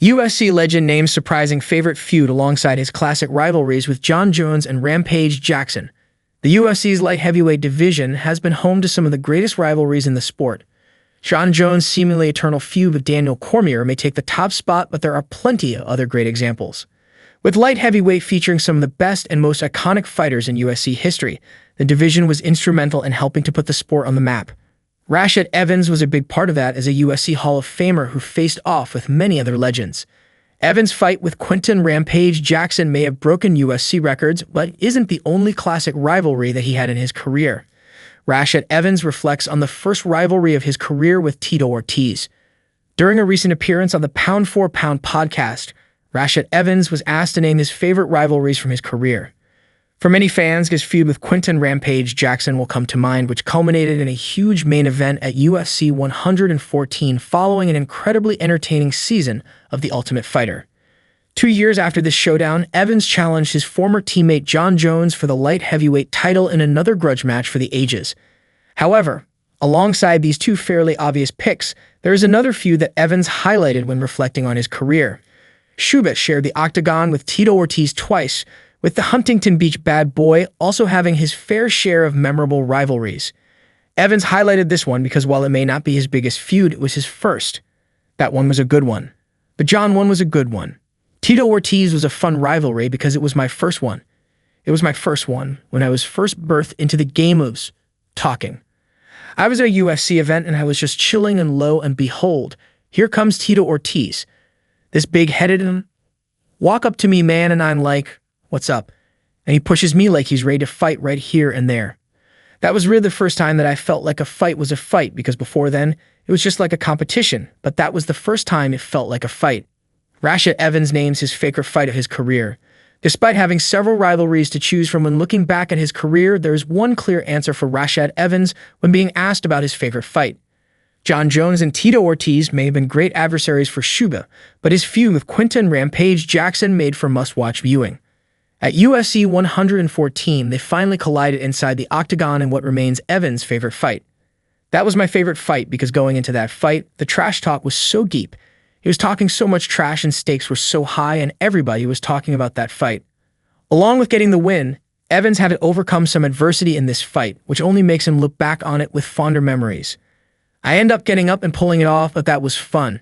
UFC legend names surprising favorite feud alongside his classic rivalries with Jon Jones and Rampage Jackson. The UFC's light heavyweight division has been home to some of the greatest rivalries in the sport. Jon Jones' seemingly eternal feud with Daniel Cormier may take the top spot, but there are plenty of other great examples. With light heavyweight featuring some of the best and most iconic fighters in UFC history, the division was instrumental in helping to put the sport on the map. Rashad Evans was a big part of that as a UFC Hall of Famer who faced off with many other legends. Evans' fight with Quinton Rampage Jackson may have broken UFC records, but isn't the only classic rivalry that he had in his career. Rashad Evans reflects on the first rivalry of his career with Tito Ortiz. During a recent appearance on the Pound for Pound podcast, Rashad Evans was asked to name his favorite rivalries from his career. For many fans, his feud with Quinton Rampage Jackson will come to mind, which culminated in a huge main event at UFC 114 following an incredibly entertaining season of The Ultimate Fighter. 2 years after this showdown, Evans challenged his former teammate Jon Jones for the light heavyweight title in another grudge match for the ages. However, alongside these two fairly obvious picks, there is another feud that Evans highlighted when reflecting on his career. Shubha shared the octagon with Tito Ortiz twice, with the Huntington Beach bad boy also having his fair share of memorable rivalries. Evans highlighted this one because while it may not be his biggest feud, it was his first. That one was a good one. But Jon one was a good one. Tito Ortiz was a fun rivalry because it was my first one. It was my first one when I was first birthed into the game of talking. I was at a UFC event and I was just chilling and lo and behold, here comes Tito Ortiz. This big-headed walk up to me, man, and I'm like, "What's up?" And he pushes me like he's ready to fight right here and there. That was really the first time that I felt like a fight was a fight, because before then, it was just like a competition, but that was the first time it felt like a fight. Rashad Evans names his favorite fight of his career. Despite having several rivalries to choose from when looking back at his career, there is one clear answer for Rashad Evans when being asked about his favorite fight. Jon Jones and Tito Ortiz may have been great adversaries for Shubha, but his feud with Quinton Rampage Jackson made for must-watch viewing. At UFC 114, they finally collided inside the octagon in what remains Evans' favorite fight. That was my favorite fight because going into that fight, the trash talk was so deep. He was talking so much trash and stakes were so high, and everybody was talking about that fight. Along with getting the win, Evans had to overcome some adversity in this fight, which only makes him look back on it with fonder memories. I end up getting up and pulling it off, but that was fun.